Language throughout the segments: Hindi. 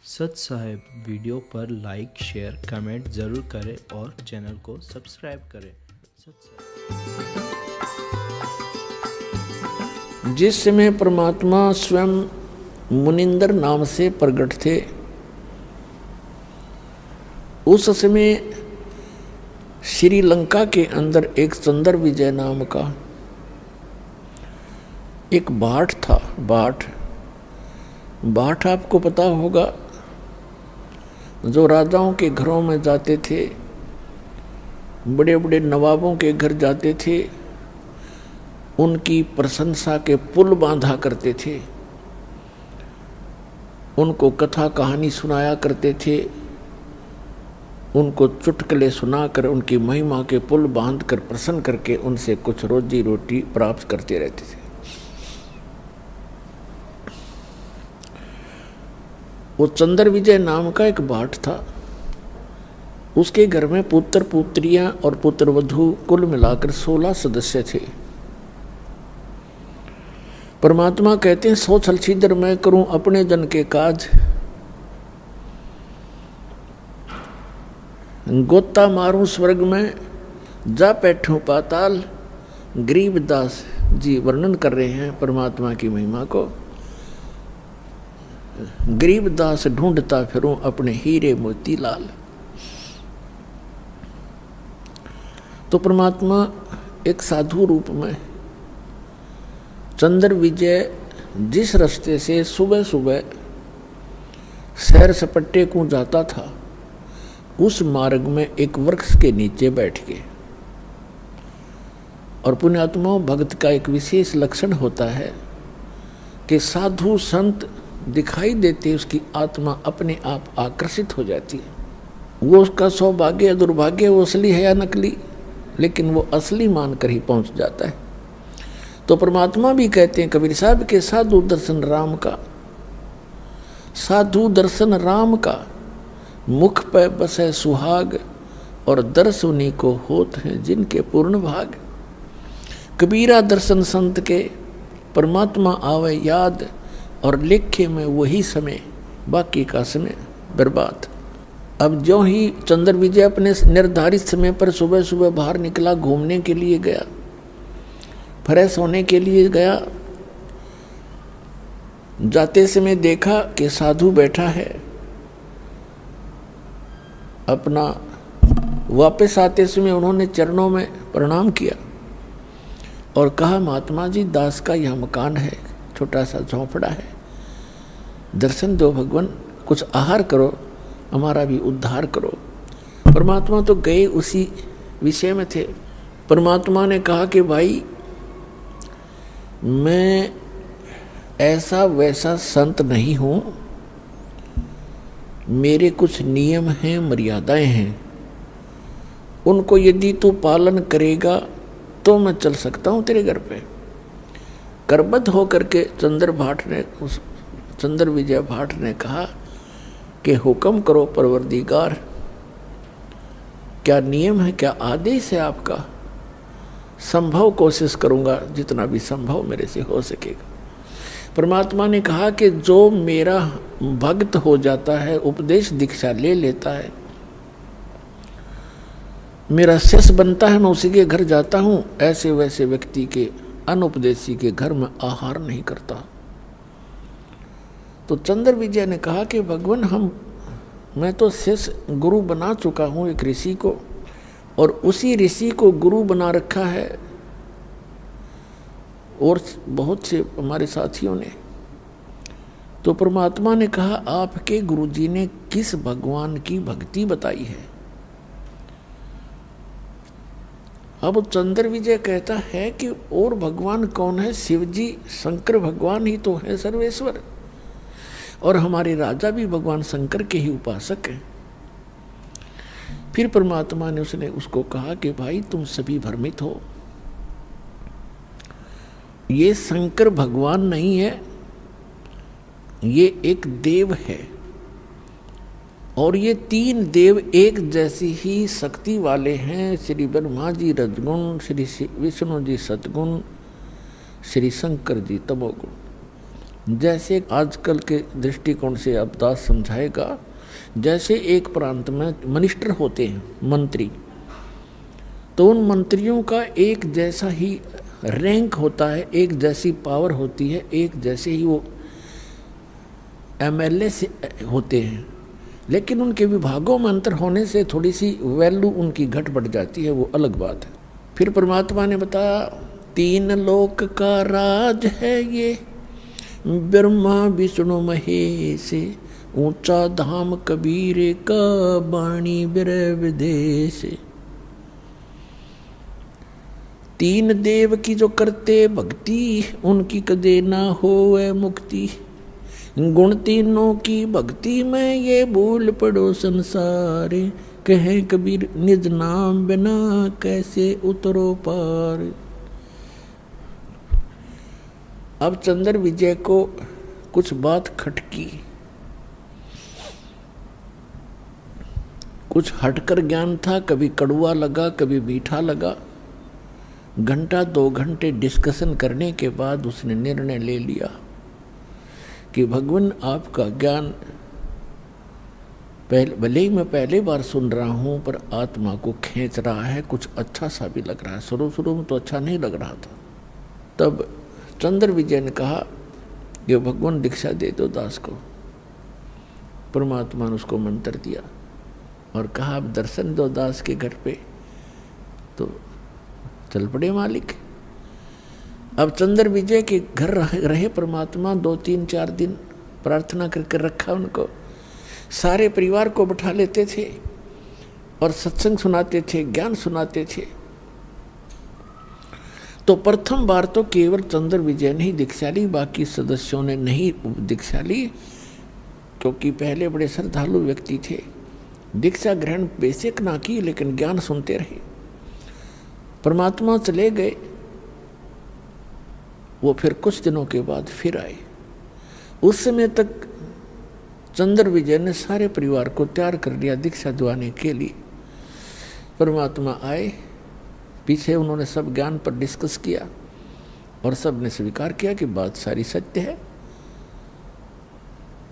सच साहेब वीडियो पर लाइक शेयर कमेंट ज़रूर करें और चैनल को सब्सक्राइब करें। सच साहेब। जिस समय परमात्मा स्वयं मुनिंदर नाम से प्रकट थे, उस समय श्रीलंका के अंदर एक चंद्र विजय नाम का एक भाट था। भाट आपको पता होगा, जो राजाओं के घरों में जाते थे, बड़े बड़े नवाबों के घर जाते थे, उनकी प्रशंसा के पुल बांधा करते थे, उनको कथा कहानी सुनाया करते थे, उनको चुटकुले सुनाकर उनकी महिमा के पुल बांधकर प्रसन्न करके उनसे कुछ रोजी रोटी प्राप्त करते रहते थे। वो चंद्र विजय नाम का एक भाट था। उसके घर में पुत्र पुत्रियां और पुत्रवधू कुल मिलाकर 16 सदस्य थे। परमात्मा कहते हैं, सो छल छिद्र मैं करूं अपने जन के काज, गोता मारूं स्वर्ग में जा बैठूं पाताल। गरीबदास जी वर्णन कर रहे हैं परमात्मा की महिमा को। गरीबदास ढूंढता फिरूं अपने हीरे मोती लाल। तो परमात्मा एक साधु रूप में चंद्र विजय जिस रास्ते से सुबह सुबह सैर सपट्टे को जाता था, उस मार्ग में एक वृक्ष के नीचे बैठ के, और पुण्यात्मा भक्त का एक विशेष लक्षण होता है कि साधु संत दिखाई देते उसकी आत्मा अपने आप आकर्षित हो जाती है। वो उसका सौभाग्य या दुर्भाग्य, वो असली है या नकली, लेकिन वो असली मानकर ही पहुंच जाता है। तो परमात्मा भी कहते हैं कबीर साहब के, साधु दर्शन राम का, साधु दर्शन राम का, मुख पे बसे सुहाग, और दर्श उन्हीं को होत हैं जिनके पूर्ण भाग। कबीरा दर्शन संत के, परमात्मा आवे याद, और लेखे में वही समय, बाकी का समय बर्बाद। अब जो ही चंद्र विजय अपने निर्धारित समय पर सुबह सुबह बाहर निकला, घूमने के लिए गया, फ्रेश होने के लिए गया। जाते समय देखा कि साधु बैठा है अपना। वापस आते समय उन्होंने चरणों में प्रणाम किया और कहा, महात्मा जी, दास का यह मकान है, छोटा सा झोंपड़ा है, दर्शन दो भगवान, कुछ आहार करो, हमारा भी उद्धार करो। परमात्मा तो गए उसी विषय में थे। परमात्मा ने कहा कि भाई, मैं ऐसा वैसा संत नहीं हूं, मेरे कुछ नियम हैं, मर्यादाएं हैं, उनको यदि तू पालन करेगा तो मैं चल सकता हूं तेरे घर पे। करबद्ध होकर के चंद्र विजय भाट ने कहा कि हुक्म करो परवरदिगार, क्या नियम है, क्या आदेश है आपका? संभव कोशिश करूंगा, जितना भी संभव मेरे से हो सकेगा। परमात्मा ने कहा कि जो मेरा भक्त हो जाता है, उपदेश दीक्षा ले लेता है, मेरा शिष्य बनता है, मैं उसी के घर जाता हूं। ऐसे वैसे व्यक्ति के, अनुपदेशी के घर में आहार नहीं करता। तो चंद्र विजय ने कहा कि भगवान, मैं तो शिष्य गुरु बना चुका हूं एक ऋषि को, और उसी ऋषि को गुरु बना रखा है, और बहुत से हमारे साथियों ने। तो परमात्मा ने कहा, आपके गुरुजी ने किस भगवान की भक्ति बताई है? अब चंद्र विजय कहता है कि और भगवान कौन है? शिव जी, शंकर भगवान ही तो है सर्वेश्वर, और हमारे राजा भी भगवान शंकर के ही उपासक हैं। फिर परमात्मा ने उसको कहा कि भाई, तुम सभी भ्रमित हो, ये शंकर भगवान नहीं है, ये एक देव है, और ये 3 देव एक जैसी ही शक्ति वाले हैं। श्री ब्रह्मा जी रजगुण, श्री विष्णु जी सतगुण, श्री शंकर जी तमोगुण। जैसे आजकल के दृष्टिकोण से अब दास समझाएगा, जैसे एक प्रांत में मिनिस्टर होते हैं, मंत्री, तो उन मंत्रियों का एक जैसा ही रैंक होता है, एक जैसी पावर होती है, एक जैसे ही वो एमएलए से होते हैं, लेकिन उनके विभागों में अंतर होने से थोड़ी सी वैल्यू उनकी घट बढ़ जाती है, वो अलग बात है। फिर परमात्मा ने बताया, 3 लोक का राज है ये, ब्रह्मा विष्णु महेश, ऊंचा धाम कबीर का, बाणी बिरह विदेश। 3 देव की जो करते भक्ति, उनकी कदे ना होवे मुक्ति। गुण 3 की भक्ति में ये भूल पड़ो संसार, कहे कबीर निज नाम बिना कैसे उतरो पार। अब चंद्र विजय को कुछ बात खटकी, कुछ हटकर ज्ञान था, कभी कड़वा लगा कभी मीठा लगा। घंटा 2 घंटे डिस्कशन करने के बाद उसने निर्णय ले लिया कि भगवान आपका ज्ञान भले ही मैं पहली बार सुन रहा हूँ, पर आत्मा को खींच रहा है, कुछ अच्छा सा भी लग रहा है। शुरू में तो अच्छा नहीं लग रहा था। तब चंद्र विजय ने कहा कि भगवान दीक्षा दे दो दास को। परमात्मा ने उसको मंत्र दिया और कहा, अब दर्शन दो दास के घर पे। तो चल पड़े मालिक। अब चंद्र विजय के घर रहे परमात्मा 2-3-4 दिन, प्रार्थना करके रखा उनको। सारे परिवार को बैठा लेते थे और सत्संग सुनाते थे, ज्ञान सुनाते थे। तो प्रथम बार तो केवल चंद्र विजय ने ही दीक्षा ली, बाकी सदस्यों ने नहीं दीक्षा ली, क्योंकि पहले बड़े श्रद्धालु व्यक्ति थे। दीक्षा ग्रहण बेसिक ना की, लेकिन ज्ञान सुनते रहे। परमात्मा चले गए, वो फिर कुछ दिनों के बाद फिर आए। उस समय तक चंद्र विजय ने सारे परिवार को तैयार कर लिया दीक्षा दिवाने के लिए। परमात्मा आए, पीछे उन्होंने सब ज्ञान पर डिस्कस किया और सब ने स्वीकार किया कि बात सारी सत्य है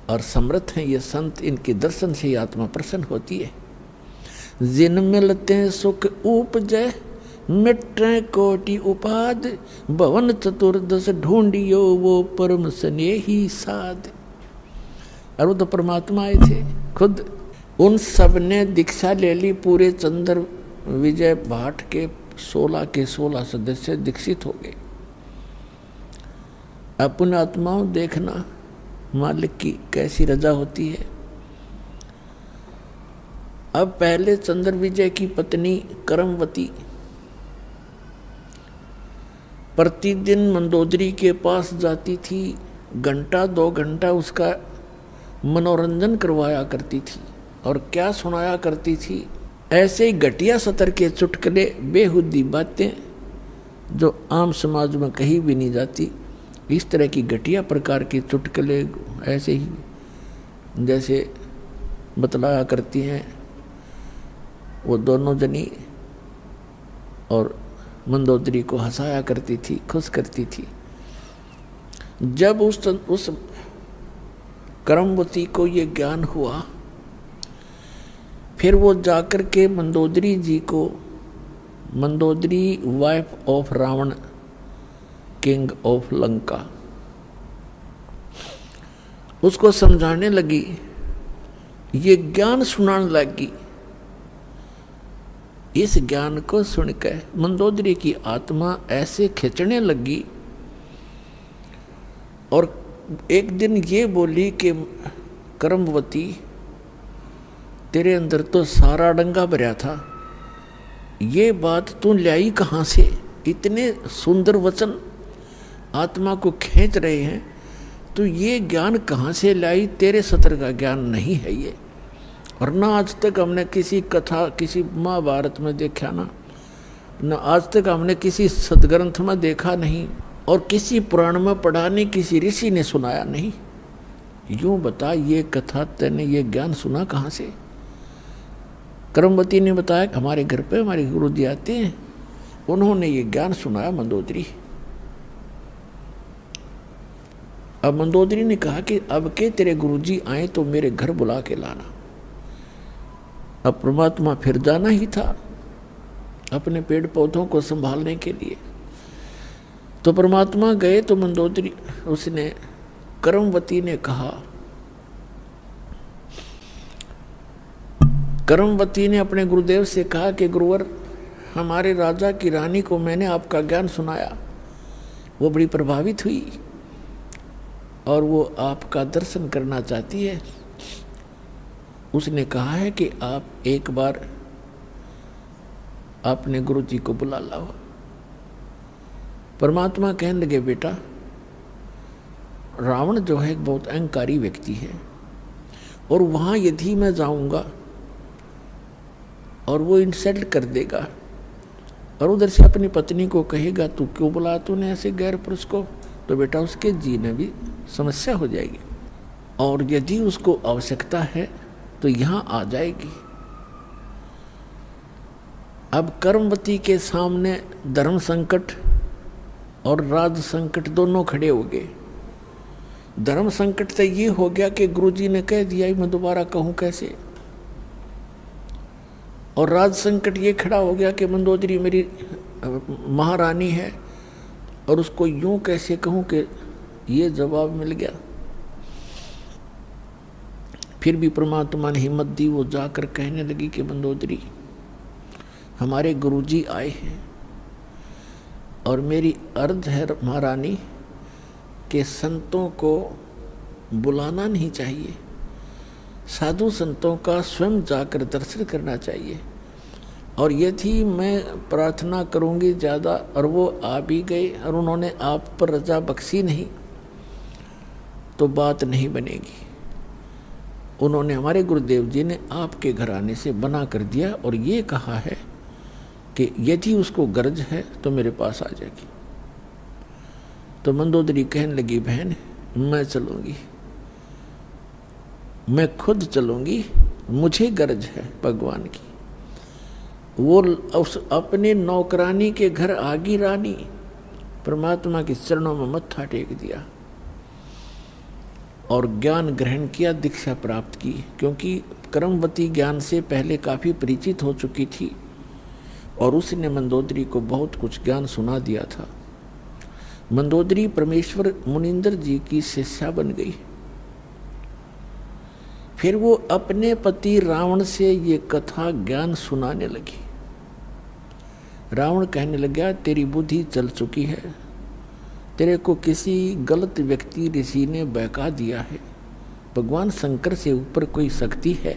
और समर्थ हैं ये संत, इनके दर्शन से ही आत्मा प्रसन्न होती है। जिन मिलते सुख उपजय, मिट्टे कोटि उपाद, भवन चतुर्दश ढूंढियो वो परम स्नेही साध। और वो तो परमात्मा आए थे खुद। उन सब ने दीक्षा ले ली। पूरे चंद्र विजय भाट के 16 के 16 सदस्य दीक्षित हो गए। अपने आत्माओं देखना मालिक की कैसी रजा होती है। अब पहले चंद्र विजय की पत्नी करमवती प्रतिदिन मंदोदरी के पास जाती थी, 1-2 घंटा उसका मनोरंजन करवाया करती थी। और क्या सुनाया करती थी? ऐसे ही घटिया सतर के चुटकुले, बेहुदी बातें जो आम समाज में कहीं भी नहीं जाती। इस तरह की घटिया प्रकार के चुटकुले ऐसे ही जैसे बतलाया करती हैं वो दोनों जनी, और मंदोदरी को हंसाया करती थी, खुश करती थी। जब उस करमवती को ये ज्ञान हुआ, फिर वो जाकर के मंदोदरी जी को, Mandodari wife of Ravan, king of Lanka, उसको समझाने लगी, ये ज्ञान सुनाने लगी। इस ज्ञान को सुनकर मंदोदरी की आत्मा ऐसे खिंचने लगी और एक दिन ये बोली कि करमवती, तेरे अंदर तो सारा डंगा भरा था, ये बात तू लाई कहाँ से? इतने सुंदर वचन आत्मा को खींच रहे हैं, तो ये ज्ञान कहाँ से लाई? तेरे सतर का ज्ञान नहीं है ये। और ना आज तक हमने किसी कथा, किसी महाभारत में देखा ना आज तक हमने किसी सदग्रंथ में देखा नहीं, और किसी पुराण में पढ़ा नहीं, किसी ऋषि ने सुनाया नहीं। यूं बता, ये कथा तेने ये ज्ञान सुना कहाँ से? करमवती ने बताया कि हमारे घर पे हमारे गुरु जी आते हैं, उन्होंने ये ज्ञान सुनाया मंदोदरी। अब मंदोदरी ने कहा कि अब के तेरे गुरुजी आए तो मेरे घर बुला के लाना। अब परमात्मा फिर जाना ही था अपने पेड़ पौधों को संभालने के लिए। तो परमात्मा गए तो मंदोदरी, उसने कर्मवती ने कहा, कर्मवती ने अपने गुरुदेव से कहा कि गुरुवर, हमारे राजा की रानी को मैंने आपका ज्ञान सुनाया, वो बड़ी प्रभावित हुई और वो आपका दर्शन करना चाहती है। उसने कहा है कि आप एक बार अपने गुरु जी को बुला लाओ। परमात्मा कहने लगे, बेटा, रावण जो है एक बहुत अहंकारी व्यक्ति है, और वहाँ यदि मैं जाऊँगा और वो इंसल्ट कर देगा और उधर से अपनी पत्नी को कहेगा तू क्यों बुलाया तूने ऐसे गैर पुरुष को, तो बेटा उसके जीने भी समस्या हो जाएगी, और यदि उसको आवश्यकता है तो यहाँ आ जाएगी। अब कर्मवती के सामने धर्म संकट और राज संकट दोनों खड़े हो गए। धर्म संकट तो ये हो गया कि गुरुजी ने कह दिया, मैं दोबारा कहूँ कैसे, और राज संकट ये खड़ा हो गया कि मंदोदरी मेरी महारानी है और उसको यूं कैसे कहूँ कि ये जवाब मिल गया। फिर भी परमात्मा ने हिम्मत दी, वो जाकर कहने लगी कि मंदोदरी, हमारे गुरुजी आए हैं और मेरी अर्ज है महारानी कि संतों को बुलाना नहीं चाहिए, साधु संतों का स्वयं जाकर दर्शन करना चाहिए, और यदि मैं प्रार्थना करूंगी ज़्यादा और वो आ भी गए और उन्होंने आप पर रजा बख्शी नहीं तो बात नहीं बनेगी। उन्होंने, हमारे गुरुदेव जी ने आपके घराने से बना कर दिया और ये कहा है कि यदि उसको गरज है तो मेरे पास आ जाएगी। तो मंदोदरी कहने लगी, बहन मैं चलूँगी, मैं खुद चलूँगी, मुझे गरज है भगवान की। वो उस अपने नौकरानी के घर आगी रानी, परमात्मा के चरणों में मत्था टेक दिया और ज्ञान ग्रहण किया, दीक्षा प्राप्त की, क्योंकि कर्मवती ज्ञान से पहले काफ़ी परिचित हो चुकी थी और उसने मंदोदरी को बहुत कुछ ज्ञान सुना दिया था। मंदोदरी परमेश्वर मुनिंदर जी की शिष्या बन गई। फिर वो अपने पति रावण से ये कथा ज्ञान सुनाने लगी। रावण कहने लगा, तेरी बुद्धि चल चुकी है, तेरे को किसी गलत व्यक्ति ऋषि ने बहका दिया है, भगवान शंकर से ऊपर कोई शक्ति है,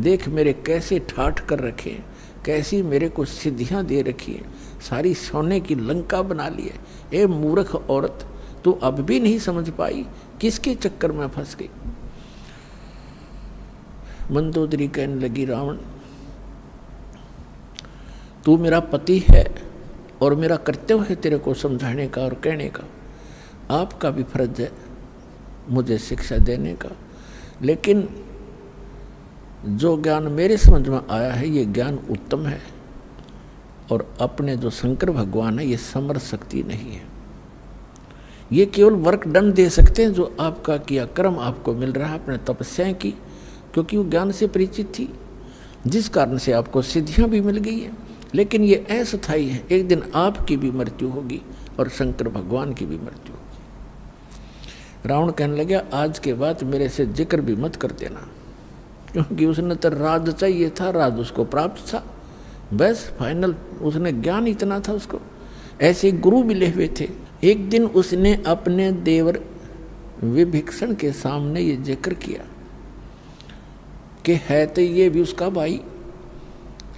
देख मेरे कैसे ठाठ कर रखे, कैसी मेरे को सिद्धियां दे रखी है, सारी सोने की लंका बना ली है। ए मूर्ख औरत, तू अब भी नहीं समझ पाई, किसके चक्कर में फंस गई। मंदोदरी कहने लगी, रावण तू मेरा पति है और मेरा कर्तव्य है तेरे को समझाने का और कहने का, आपका भी फर्ज है मुझे शिक्षा देने का, लेकिन जो ज्ञान मेरे समझ में आया है ये ज्ञान उत्तम है, और अपने जो शंकर भगवान है ये समर्थ शक्ति नहीं है, ये केवल वर्क डन दे सकते हैं, जो आपका किया कर्म आपको मिल रहा है अपने तपस्याएं की, क्योंकि वो ज्ञान से परिचित थी, जिस कारण से आपको सिद्धियां भी मिल गई है, लेकिन ये अस्थायी है, एक दिन आपकी भी मृत्यु होगी और शंकर भगवान की भी मृत्यु होगी। रावण कहने लगा, आज के बाद मेरे से जिक्र भी मत कर देना, क्योंकि उसने तो राज चाहिए था, राज उसको प्राप्त था, बस फाइनल, उसने ज्ञान इतना था उसको, ऐसे गुरु मिले हुए थे। एक दिन उसने अपने देवर विभीषण के सामने ये जिक्र किया कि है तो ये भी उसका भाई,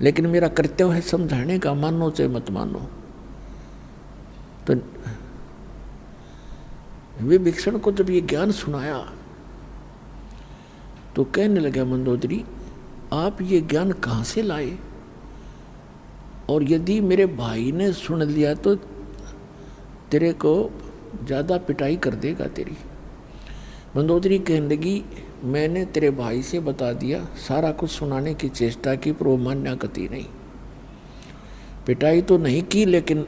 लेकिन मेरा कर्तव्य है समझाने का, मानो चाहे मत मानो। तो विभीषण को जब ये ज्ञान सुनाया तो कहने लगा, मंदोदरी आप ये ज्ञान कहाँ से लाए, और यदि मेरे भाई ने सुन लिया तो तेरे को ज़्यादा पिटाई कर देगा तेरी। मंदोदरी कहने लगी, मैंने तेरे भाई से बता दिया, सारा कुछ सुनाने की चेष्टा की, पर वो मान्य गति नहीं, पिटाई तो नहीं की, लेकिन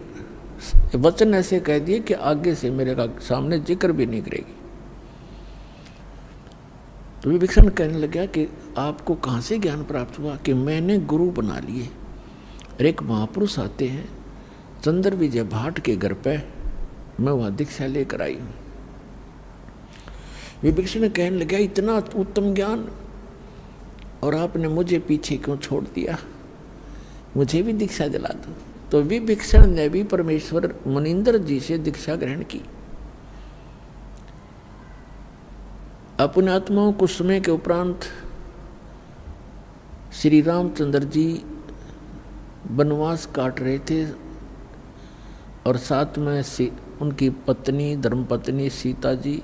वचन ऐसे कह दिए कि आगे से मेरे का सामने जिक्र भी नहीं करेगी। तो विभीषण कहने लगा कि आपको कहाँ से ज्ञान प्राप्त हुआ? कि मैंने गुरु बना लिए। और एक महापुरुष आते हैं चंद्र विजय भाट के घर पे, मैं वहाँ दीक्षा लेकर आई हूँ। विभीषण कहने लगा इतना उत्तम ज्ञान और आपने मुझे पीछे क्यों छोड़ दिया? मुझे भी दीक्षा दिला दो। तो विभीषण ने भी परमेश्वर मुनींद्र जी से दीक्षा ग्रहण की। अपने आत्माओं कुछ समय के उपरांत श्री रामचंद्र जी वनवास काट रहे थे और साथ में उनकी पत्नी धर्मपत्नी सीता जी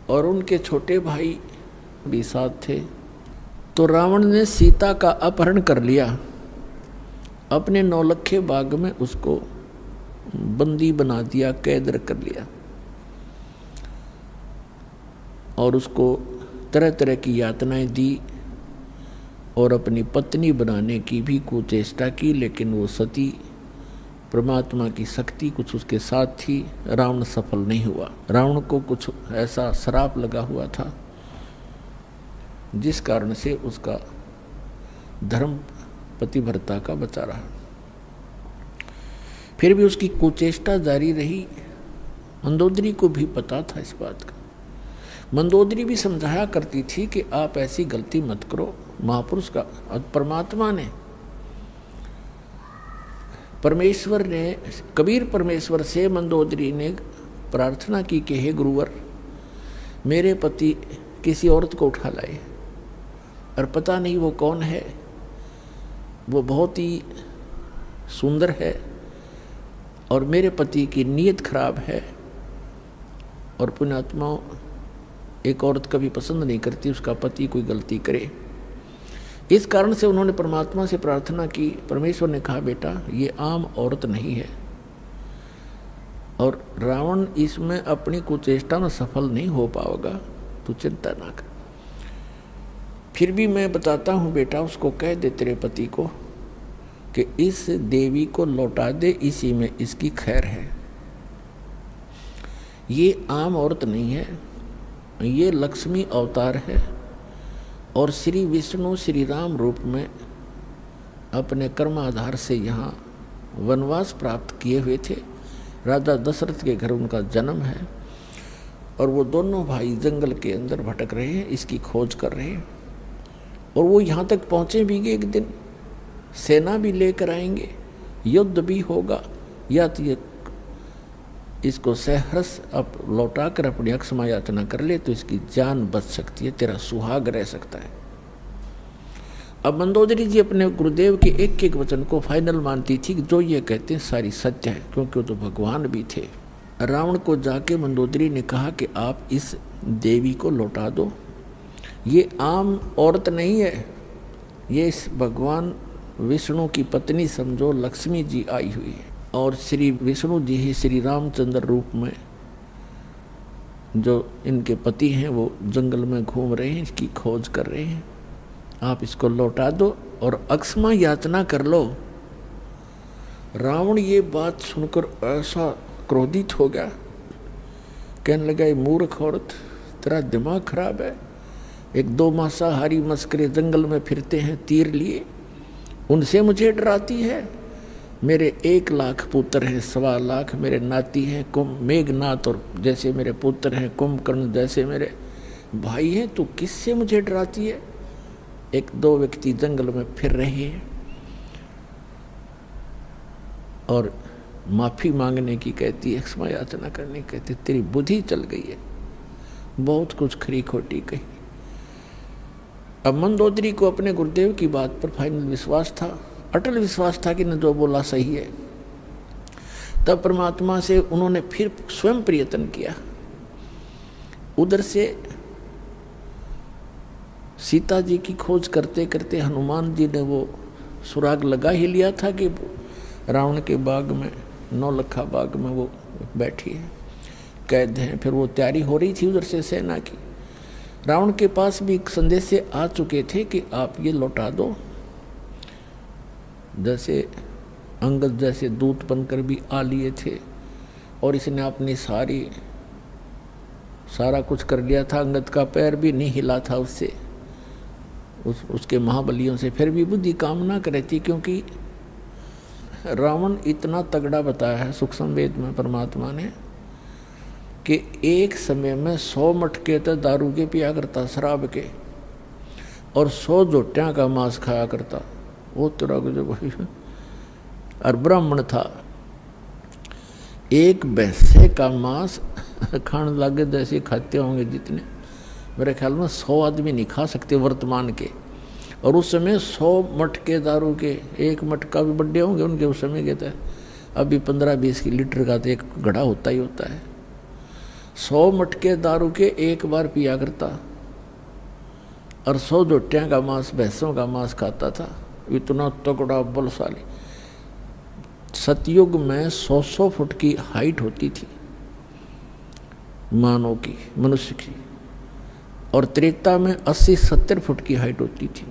और उनके छोटे भाई भी साथ थे। तो रावण ने सीता का अपहरण कर लिया, अपने नौलखे बाग में उसको बंदी बना दिया, कैद कर लिया और उसको तरह तरह की यातनाएं दी और अपनी पत्नी बनाने की भी कुचेष्टा की, लेकिन वो सती परमात्मा की शक्ति कुछ उसके साथ थी। रावण सफल नहीं हुआ। रावण को कुछ ऐसा श्राप लगा हुआ था जिस कारण से उसका धर्म पतिव्रता का बचा रहा। फिर भी उसकी कुचेष्टा जारी रही। मंदोदरी को भी पता था इस बात का। मंदोदरी भी समझाया करती थी कि आप ऐसी गलती मत करो। महापुरुष का परमात्मा ने, परमेश्वर ने, कबीर परमेश्वर से मंदोदरी ने प्रार्थना की कि हे गुरुवर, मेरे पति किसी औरत को उठा लाए और पता नहीं वो कौन है, वो बहुत ही सुंदर है और मेरे पति की नीयत खराब है और पुण्यात्मा एक औरत कभी पसंद नहीं करती उसका पति कोई गलती करे। इस कारण से उन्होंने परमात्मा से प्रार्थना की। परमेश्वर ने कहा बेटा ये आम औरत नहीं है और रावण इसमें अपनी कुचेष्टा में सफल नहीं हो पाएगा, तू चिंता ना कर। फिर भी मैं बताता हूँ बेटा, उसको कह दे तेरे पति को कि इस देवी को लौटा दे, इसी में इसकी खैर है। ये आम औरत नहीं है, ये लक्ष्मी अवतार है और श्री विष्णु श्री राम रूप में अपने कर्माधार से यहाँ वनवास प्राप्त किए हुए थे। राजा दशरथ के घर उनका जन्म है और वो दोनों भाई जंगल के अंदर भटक रहे हैं, इसकी खोज कर रहे हैं और वो यहाँ तक पहुँचे भी गए। एक दिन सेना भी लेकर आएंगे, युद्ध भी होगा, या तो ये इसको सहर्ष अब लौटा कर अपनी अक्षमा याचना कर ले तो इसकी जान बच सकती है, तेरा सुहाग रह सकता है। अब मंदोदरी जी अपने गुरुदेव के एक एक वचन को फाइनल मानती थी कि जो ये कहते हैं सारी सत्य है, क्योंकि वो तो भगवान भी थे। रावण को जाके मंदोदरी ने कहा कि आप इस देवी को लौटा दो, ये आम औरत नहीं है, ये इस भगवान विष्णु की पत्नी समझो, लक्ष्मी जी आई हुई है और श्री विष्णु जी ही श्री रामचंद्र रूप में जो इनके पति हैं वो जंगल में घूम रहे हैं, इसकी खोज कर रहे हैं। आप इसको लौटा दो और अक्षमा याचना कर लो। रावण ये बात सुनकर ऐसा क्रोधित हो गया, कहने लगा ये मूर्ख औरत, तेरा दिमाग खराब है। एक दो मांसाहारी मस्करे जंगल में फिरते हैं तीर लिए, उनसे मुझे डराती है। मेरे 1 लाख पुत्र हैं, 1.25 लाख मेरे नाती हैं, मेघनाथ और जैसे मेरे पुत्र हैं, कुंभकर्ण जैसे मेरे भाई हैं, तो किससे मुझे डराती है? 1-2 व्यक्ति जंगल में फिर रहे हैं और माफ़ी मांगने की कहती है, क्षमा याचना करने की कहती, तेरी बुद्धि चल गई है, बहुत कुछ खरी खोटी कही। अब मंदोदरी को अपने गुरुदेव की बात पर फाइनल विश्वास था, अटल विश्वास था कि न जो बोला सही है। तब परमात्मा से उन्होंने फिर स्वयं प्रयत्न किया। उधर से सीता जी की खोज करते करते हनुमान जी ने वो सुराग लगा ही लिया था कि रावण के बाग में, नौलखा बाग में वो बैठी है, कैद हैं। फिर वो तैयारी हो रही थी उधर से सेना की। रावण के पास भी संदेश से आ चुके थे कि आप ये लौटा दो। जैसे अंगद जैसे दूत बनकर भी आ लिए थे और इसने अपनी सारी सारा कुछ कर लिया था, अंगद का पैर भी नहीं हिला था उससे, उसके महाबलियों से, फिर भी बुद्धि काम ना करे थी, क्योंकि रावण इतना तगड़ा बताया है सूक्ष्म वेद में परमात्मा ने कि एक समय में 100 मटके तो दारू के पिया करता, शराब के, और 100 जोटियां का मांस खाया करता। वो तरह जो भाई, और ब्राह्मण था, एक भैंसे का मांस खाने लगे जैसे खाते होंगे जितने, मेरे ख्याल में 100 आदमी नहीं खा सकते वर्तमान के। और उस समय 100 मटके दारू के, एक मटका भी बड्डे होंगे उनके उस समय के, तो अभी 15-20 लीटर का तो एक घड़ा होता ही होता है। 100 मटके दारू के एक बार पिया करता, और 100 जोटियां का मांस, भैंसों का मांस खाता था। इतना तगड़ा बलशाली। सतयुग में 100 फुट की हाइट होती थी मानव की, मनुष्य की, और त्रेता में 80-70 फुट की हाइट होती थी।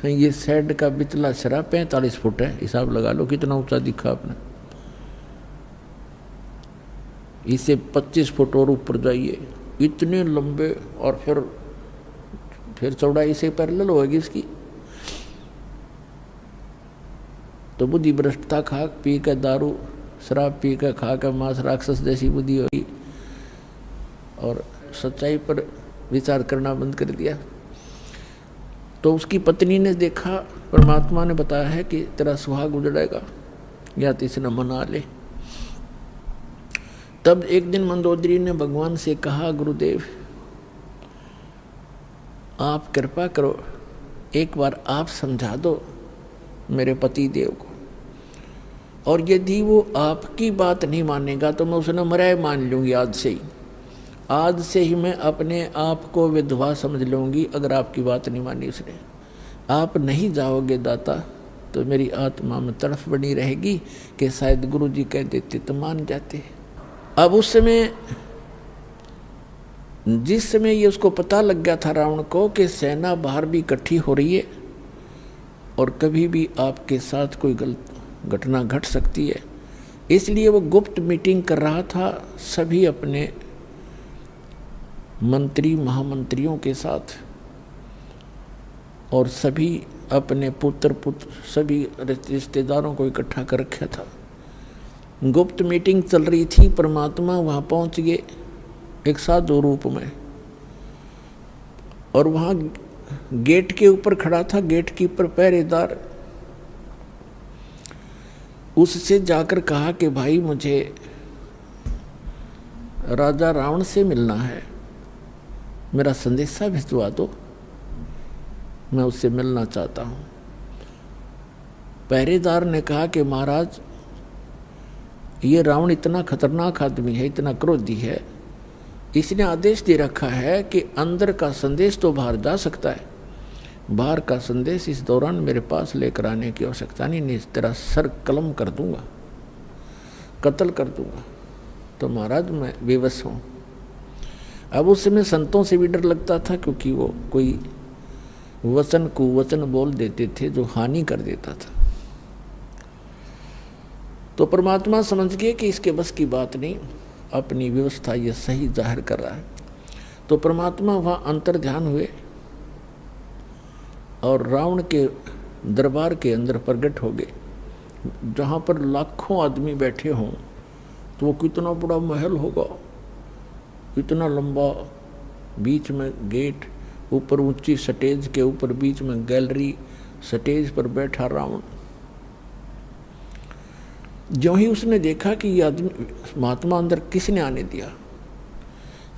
ये सैड का बिचला सिरा 45 फुट है, हिसाब लगा लो कितना ऊंचा दिखा आपने। इसे 25 फुट और ऊपर जाइए, इतने लंबे, और फिर चौड़ाई से पैरेलल होगी इसकी। तो बुद्धि भ्रष्टता खा पी कर, दारू शराब पी कर, खा कर मांस, राक्षस जैसी बुद्धि होगी, और सच्चाई पर विचार करना बंद कर दिया। तो उसकी पत्नी ने देखा, परमात्मा ने बताया है कि तेरा सुहाग उजड़ेगा या तो इसे न मना ले। तब एक दिन मंदोदरी ने भगवान से कहा, गुरुदेव आप कृपा करो, एक बार आप समझा दो मेरे पति देव को, और यदि वो आपकी बात नहीं मानेगा तो मैं उसे न मराए मान लूँगी। आज से ही मैं अपने आप को विधवा समझ लूँगी अगर आपकी बात नहीं मानी उसने। आप नहीं जाओगे दाता तो मेरी आत्मा में तड़फ बनी रहेगी कि शायद गुरु जी कह देते तो मान जाते। अब उस समय, जिस समय ये उसको पता लग गया था रावण को कि सेना बाहर भी इकट्ठी हो रही है और कभी भी आपके साथ कोई गलत घटना घट सकती है, इसलिए वो गुप्त मीटिंग कर रहा था सभी अपने मंत्री महामंत्रियों के साथ, और सभी अपने पुत्र सभी रिश्तेदारों को इकट्ठा कर रखा था। गुप्त मीटिंग चल रही थी। परमात्मा वहाँ पहुँच गए एक साधु रूप में, और वहाँ गेट के ऊपर खड़ा था गेट कीपर पहरेदार। उससे जाकर कहा कि भाई मुझे राजा रावण से मिलना है, मेरा संदेशा भिजवा दो, मैं उससे मिलना चाहता हूँ। पहरेदार ने कहा कि महाराज ये रावण इतना खतरनाक आदमी है, इतना क्रोधी है, इसने आदेश दे रखा है कि अंदर का संदेश तो बाहर जा सकता है, बाहर का संदेश इस दौरान मेरे पास लेकर आने की आवश्यकता नहीं, तेरा सर कलम कर दूंगा, कत्ल कर दूंगा। तो महाराज मैं बेबस हूँ। अब उस समय संतों से भी डर लगता था, क्योंकि वो कोई वचन कुवचन बोल देते थे जो हानि कर देता था। तो परमात्मा समझ गए कि इसके बस की बात नहीं, अपनी व्यवस्था ये सही जाहिर कर रहा है। तो परमात्मा वहाँ अंतर ध्यान हुए और रावण के दरबार के अंदर प्रकट हो गए, जहाँ पर लाखों आदमी बैठे हों। तो वो कितना बड़ा महल होगा, इतना लंबा, बीच में गेट, ऊपर ऊंची स्टेज के ऊपर बीच में गैलरी, स्टेज पर बैठा रावण। जो ही उसने देखा कि ये आदमी महात्मा अंदर किसने आने दिया,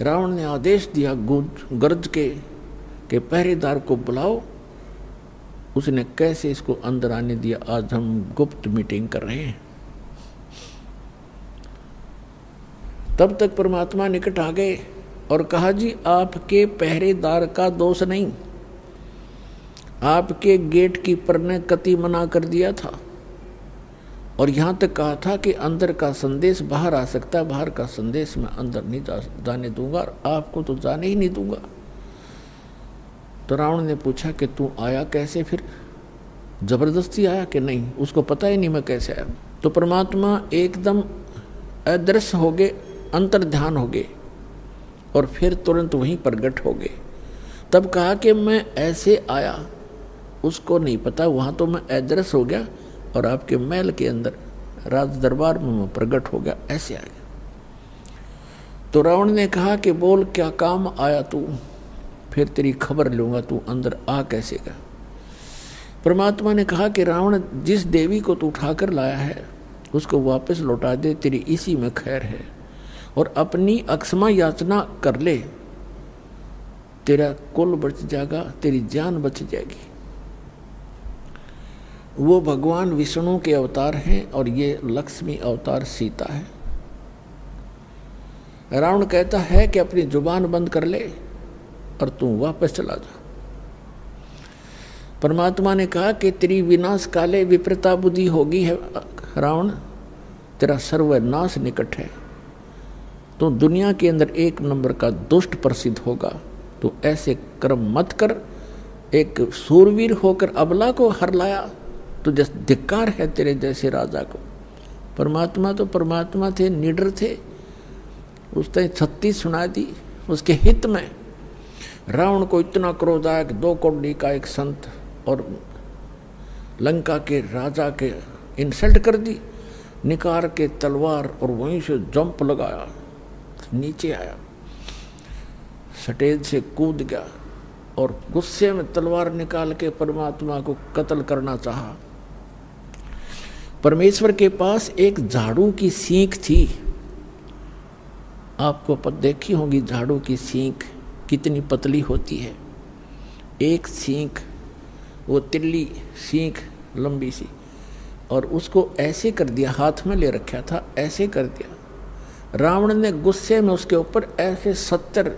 रावण ने आदेश दिया गरज के पहरेदार को बुलाओ। उसने कैसे इसको अंदर आने दिया, आज हम गुप्त मीटिंग कर रहे हैं। तब तक परमात्मा निकट आ गए और कहा, जी आपके पहरेदार का दोष नहीं, आपके गेट कीपर ने कति मना कर दिया था, और यहाँ तक कहा था कि अंदर का संदेश बाहर आ सकता है, बाहर का संदेश मैं अंदर नहीं जाने दूंगा, और आपको तो जाने ही नहीं दूंगा। तो रावण ने पूछा कि तू आया कैसे, फिर जबरदस्ती आया कि नहीं? उसको पता ही नहीं मैं कैसे आया। तो परमात्मा एकदम अदृश्य हो गए, अंतर ध्यान हो गए, और फिर तुरंत वहीं प्रकट हो गए। तब कहा कि मैं ऐसे आया, उसको नहीं पता, वहाँ तो मैं अदृश्य हो गया और आपके महल के अंदर राज दरबार में मैं प्रकट हो गया, ऐसे आ गया। तो रावण ने कहा कि बोल क्या काम आया तू, फिर तेरी खबर लूँगा, तू अंदर आ कैसे गया। परमात्मा ने कहा कि रावण, जिस देवी को तू उठाकर लाया है उसको वापस लौटा दे, तेरी इसी में खैर है, और अपनी अक्षमा याचना कर ले, तेरा कुल बच जाएगा, तेरी जान बच जाएगी। वो भगवान विष्णु के अवतार हैं और ये लक्ष्मी अवतार सीता है। रावण कहता है कि अपनी जुबान बंद कर ले और तू वापस चला जा। परमात्मा ने कहा कि तेरी विनाश काले विपरीता बुद्धि होगी है रावण, तेरा सर्वनाश निकट है, तो दुनिया के अंदर एक नंबर का दुष्ट प्रसिद्ध होगा। तो ऐसे कर्म मत कर, एक सूरवीर होकर अबला को हर लाया, तो जैसे धिक्कार है तेरे जैसे राजा को। परमात्मा तो परमात्मा थे, निडर थे, उसने 36 सुना दी उसके हित में। रावण को इतना क्रोध आया कि 2 कौड़ी का एक संत और लंका के राजा के इंसल्ट कर दी, निकाल के तलवार और वहीं से जंप लगाया, नीचे आया, स्टेज से कूद गया और गुस्से में तलवार निकाल के परमात्मा को कत्ल करना चाहा। परमेश्वर के पास एक झाड़ू की सींख थी, आपको देखी होगी झाड़ू की सींख कितनी पतली होती है। एक सींख, वो तिल्ली सींख लंबी सी, और उसको ऐसे कर दिया, हाथ में ले रखा था, ऐसे कर दिया। रावण ने गुस्से में उसके ऊपर ऐसे 70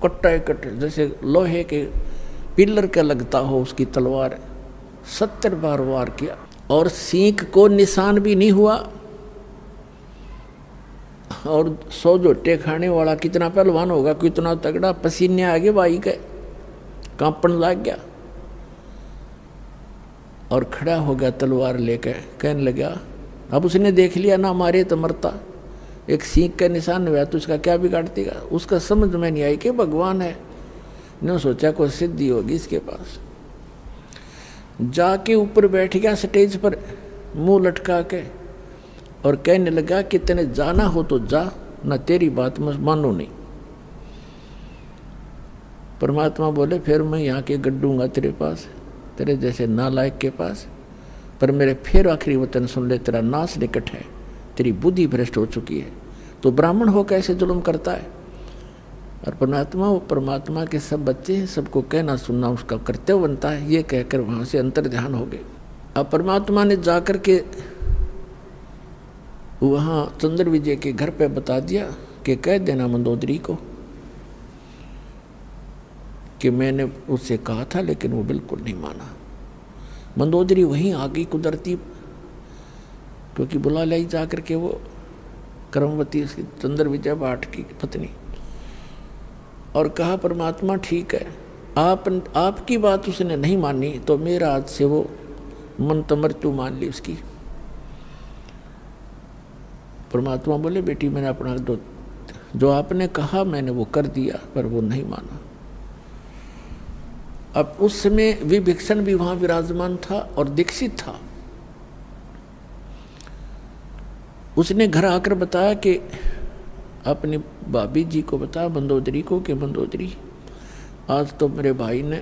कट्टा कट, जैसे लोहे के पिलर का लगता हो उसकी तलवार, 70 बार वार किया और सींख को निशान भी नहीं हुआ। और 100 जोटे खाने वाला कितना पहलवान होगा, कितना तगड़ा, पसीने आगे भाई के कांपन लग गया और खड़ा हो गया तलवार लेकर, कहने लगा, अब उसने देख लिया ना मारे तो मरता, एक सींख का निशान हुआ तो उसका क्या बिगाड़ देगा। उसका समझ में नहीं आई कि भगवान है, ने सोचा कोई सिद्धि होगी इसके पास। जाके ऊपर बैठ गया स्टेज पर मुंह लटका के और कहने लगा कि तेने जाना हो तो जा, ना तेरी बात मैं मानू नहीं। परमात्मा बोले फिर मैं यहाँ के गड्ढूंगा तेरे पास, तेरे जैसे नालायक के पास, पर मेरे फिर आखिरी वचन सुन ले, तेरा नाश निकट है, तेरी बुद्धि भ्रष्ट हो चुकी है। तो ब्राह्मण हो कैसे जुल्म करता है। और परमात्मा, वो परमात्मा के सब बच्चे हैं, सबको कहना सुनना उसका कर्तव्य बनता है, ये कहकर वहाँ से अंतर ध्यान हो गए। अब परमात्मा ने जाकर के वहाँ चंद्र विजय के घर पे बता दिया कि कह देना मंदोदरी को कि मैंने उससे कहा था, लेकिन वो बिल्कुल नहीं माना। मंदोदरी वहीं आ गई कुदरती, क्योंकि बुला लाई जाकर के वो कर्मवती उसकी चंद्र विजय भाट की पत्नी, और कहा परमात्मा ठीक है, आपकी बात उसने नहीं मानी तो मेरा आज से वो मन तमृत्यु मान ली उसकी। परमात्मा बोले बेटी मैंने अपना जो आपने कहा मैंने वो कर दिया, पर वो नहीं माना। अब उस समय विभीषण भी वहां विराजमान था और दीक्षित था। उसने घर आकर बताया कि अपनी भाभी जी को बताया मंदोदरी को कि मंदोदरी आज तो मेरे भाई ने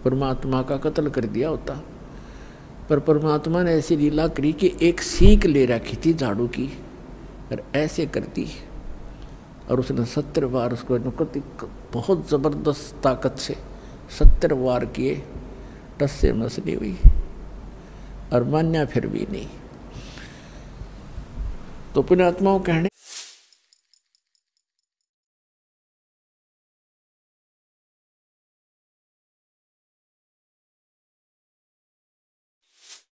परमात्मा का कत्ल कर दिया होता, पर परमात्मा ने ऐसी लीला करी कि एक सीख ले रखी थी झाड़ू की और ऐसे कर दी, और उसने 70 बार उसको बहुत ज़बरदस्त ताकत से 70 वार किए, टस से मस नहीं हुई और मान्या फिर भी नहीं। तो पुण्यात्माओं कहने